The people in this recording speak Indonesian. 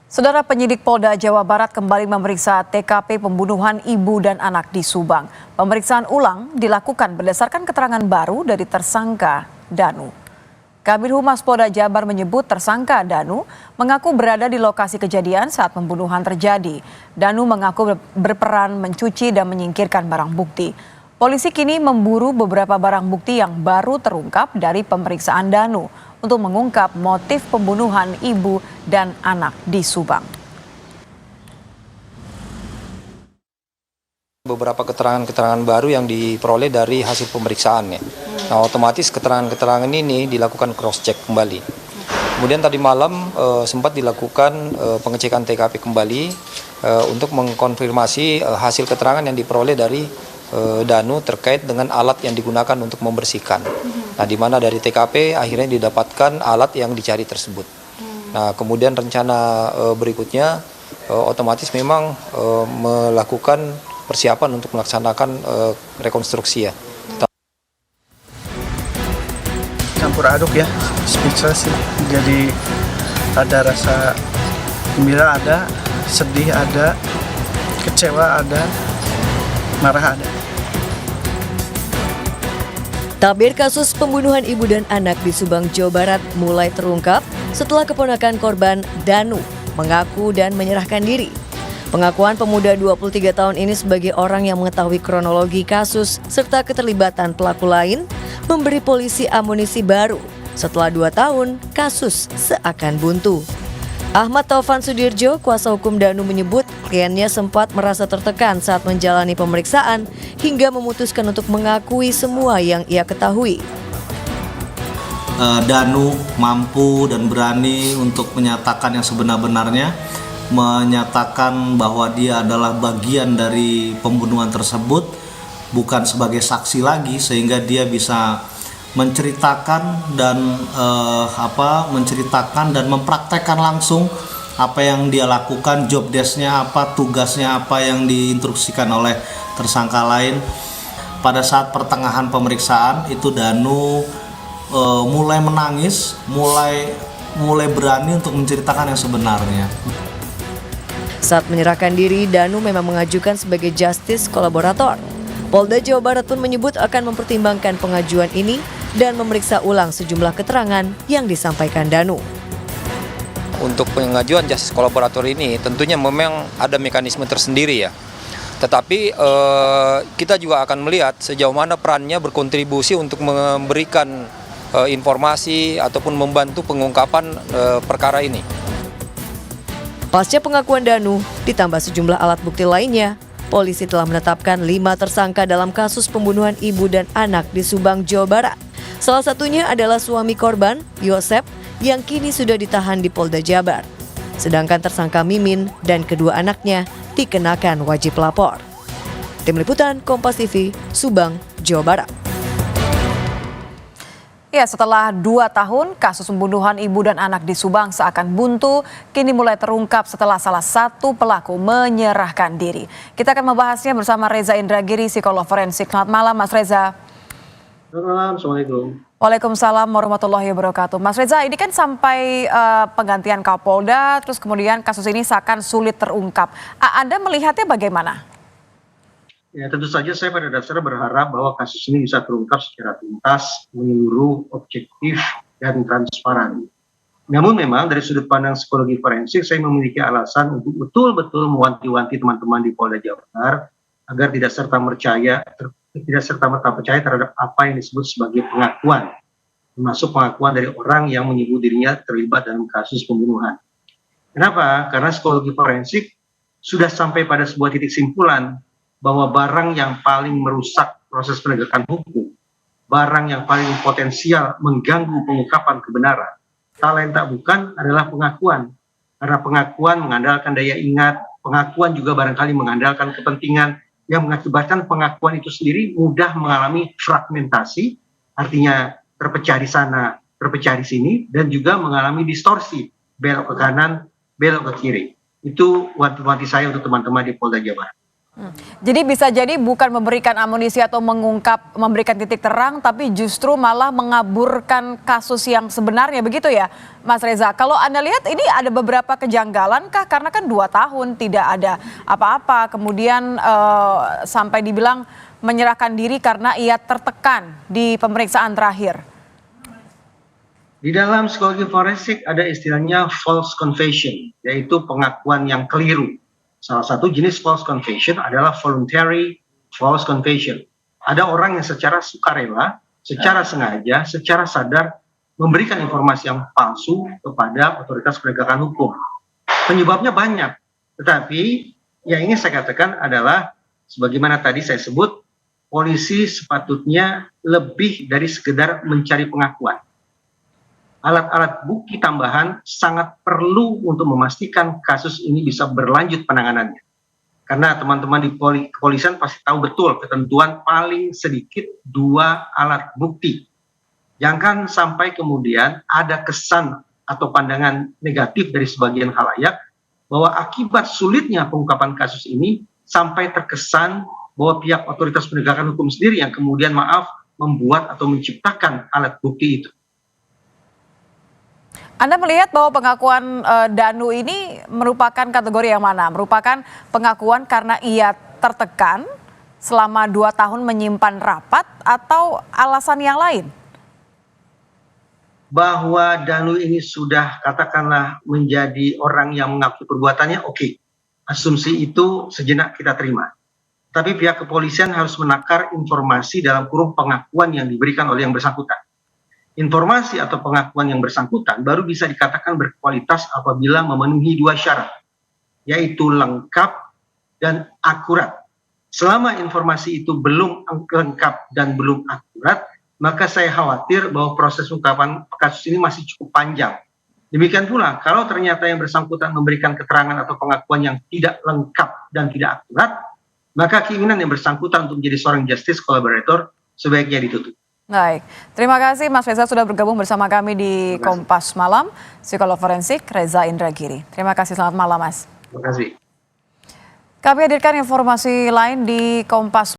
Saudara penyidik Polda Jawa Barat kembali memeriksa TKP pembunuhan ibu dan anak di Subang. Pemeriksaan ulang dilakukan berdasarkan keterangan baru dari tersangka Danu. Kabid Humas Polda Jabar menyebut tersangka Danu mengaku berada di lokasi kejadian saat pembunuhan terjadi. Danu mengaku berperan mencuci dan menyingkirkan barang bukti. Polisi kini memburu beberapa barang bukti yang baru terungkap dari pemeriksaan Danu untuk mengungkap motif pembunuhan ibu dan anak di Subang. Beberapa keterangan-keterangan baru yang diperoleh dari hasil pemeriksaan ya. Nah, otomatis keterangan-keterangan ini dilakukan cross-check kembali. Kemudian tadi malam sempat dilakukan pengecekan TKP kembali untuk mengkonfirmasi hasil keterangan yang diperoleh dari Danu terkait dengan alat yang digunakan untuk membersihkan. Nah, di mana dari TKP akhirnya didapatkan alat yang dicari tersebut. Nah, kemudian rencana berikutnya otomatis memang melakukan persiapan untuk melaksanakan rekonstruksi ya. Campur aduk ya, speechless sih. Jadi ada rasa gembira ada, sedih ada, kecewa ada, marah ada. Tabir kasus pembunuhan ibu dan anak di Subang, Jawa Barat mulai terungkap setelah keponakan korban Danu mengaku dan menyerahkan diri. Pengakuan pemuda 23 tahun ini sebagai orang yang mengetahui kronologi kasus serta keterlibatan pelaku lain memberi polisi amunisi baru setelah 2 tahun kasus seakan buntu. Ahmad Taufan Sudirjo, kuasa hukum Danu menyebut kliennya sempat merasa tertekan saat menjalani pemeriksaan hingga memutuskan untuk mengakui semua yang ia ketahui. Danu mampu dan berani untuk menyatakan yang sebenar-benarnya, menyatakan bahwa dia adalah bagian dari pembunuhan tersebut, bukan sebagai saksi lagi, sehingga dia bisa menceritakan dan menceritakan dan mempraktekkan langsung apa yang dia lakukan, job desk-nya apa, tugasnya apa yang diinstruksikan oleh tersangka lain. Pada saat pertengahan pemeriksaan itu Danu mulai menangis, mulai berani untuk menceritakan yang sebenarnya. Saat menyerahkan diri, Danu memang mengajukan sebagai justice kolaborator. Polda Jawa Barat pun menyebut akan mempertimbangkan pengajuan ini dan memeriksa ulang sejumlah keterangan yang disampaikan Danu. Untuk pengajuan justice kolaborator ini tentunya memang ada mekanisme tersendiri ya. Tetapi kita juga akan melihat sejauh mana perannya berkontribusi untuk memberikan informasi ataupun membantu pengungkapan perkara ini. Pasca pengakuan Danu, ditambah sejumlah alat bukti lainnya, polisi telah menetapkan 5 tersangka dalam kasus pembunuhan ibu dan anak di Subang, Jawa Barat. Salah satunya adalah suami korban, Yosep, yang kini sudah ditahan di Polda Jabar. Sedangkan tersangka Mimin dan kedua anaknya dikenakan wajib lapor. Tim Liputan Kompas TV, Subang, Jawa Barat. Ya, setelah 2 tahun kasus pembunuhan ibu dan anak di Subang seakan buntu, kini mulai terungkap setelah salah satu pelaku menyerahkan diri. Kita akan membahasnya bersama Reza Indragiri, psikolog forensik. Selamat malam, Mas Reza. Selamat malam, Assalamualaikum. Waalaikumsalam warahmatullahi wabarakatuh. Mas Reza, ini kan sampai penggantian Kapolda, terus kemudian kasus ini seakan sulit terungkap. Anda melihatnya bagaimana? Ya, tentu saja saya pada dasarnya berharap bahwa kasus ini bisa terungkap secara tuntas, menyeluruh, objektif, dan transparan. Namun memang dari sudut pandang psikologi forensik, saya memiliki alasan untuk betul-betul mewanti-wanti teman-teman di Polda Jawa Barat agar tidak serta-merta percaya terhadap apa yang disebut sebagai pengakuan, termasuk pengakuan dari orang yang menyebut dirinya terlibat dalam kasus pembunuhan. Kenapa? Karena psikologi forensik sudah sampai pada sebuah titik simpulan bahwa barang yang paling merusak proses penegakan hukum, barang yang paling potensial mengganggu pengungkapan kebenaran, tak lain tak bukan adalah pengakuan. Karena pengakuan mengandalkan daya ingat, pengakuan juga barangkali mengandalkan kepentingan yang mengakibatkan pengakuan itu sendiri mudah mengalami fragmentasi, artinya terpecah di sana, terpecah di sini, dan juga mengalami distorsi, belok ke kanan, belok ke kiri. Itu wanti-wanti saya untuk teman-teman di Polda Jawa Barat. Jadi bisa jadi bukan memberikan amunisi atau memberikan titik terang, tapi justru malah mengaburkan kasus yang sebenarnya, begitu ya Mas Reza? Kalau Anda lihat ini ada beberapa kejanggalan kah? Karena kan 2 tahun tidak ada apa-apa, kemudian sampai dibilang menyerahkan diri karena ia tertekan di pemeriksaan terakhir. Di dalam psikologi forensik ada istilahnya false confession, yaitu pengakuan yang keliru. Salah satu jenis false confession adalah voluntary false confession. Ada orang yang secara sukarela, secara sengaja, secara sadar memberikan informasi yang palsu kepada otoritas penegakan hukum. Penyebabnya banyak, tetapi yang ingin saya katakan adalah sebagaimana tadi saya sebut, polisi sepatutnya lebih dari sekedar mencari pengakuan. Alat-alat bukti tambahan sangat perlu untuk memastikan kasus ini bisa berlanjut penanganannya. Karena teman-teman di kepolisian pasti tahu betul ketentuan paling sedikit 2 alat bukti. Jangan sampai kemudian ada kesan atau pandangan negatif dari sebagian khalayak bahwa akibat sulitnya pengungkapan kasus ini sampai terkesan bahwa pihak otoritas penegakan hukum sendiri yang kemudian membuat atau menciptakan alat bukti itu. Anda melihat bahwa pengakuan Danu ini merupakan kategori yang mana? Merupakan pengakuan karena ia tertekan selama 2 tahun menyimpan rapat atau alasan yang lain? Bahwa Danu ini sudah katakanlah menjadi orang yang mengakui perbuatannya, oke. Asumsi itu sejenak kita terima. Tapi pihak kepolisian harus menakar informasi dalam kurung pengakuan yang diberikan oleh yang bersangkutan. Informasi atau pengakuan yang bersangkutan baru bisa dikatakan berkualitas apabila memenuhi 2 syarat, yaitu lengkap dan akurat. Selama informasi itu belum lengkap dan belum akurat, maka saya khawatir bahwa proses pengungkapan kasus ini masih cukup panjang. Demikian pula, kalau ternyata yang bersangkutan memberikan keterangan atau pengakuan yang tidak lengkap dan tidak akurat, maka keinginan yang bersangkutan untuk menjadi seorang justice collaborator sebaiknya ditutup. Baik, terima kasih Mas Reza sudah bergabung bersama kami di Kompas Malam, psikolog forensik Reza Indragiri. Terima kasih, selamat malam Mas. Terima kasih. Kami hadirkan informasi lain di Kompas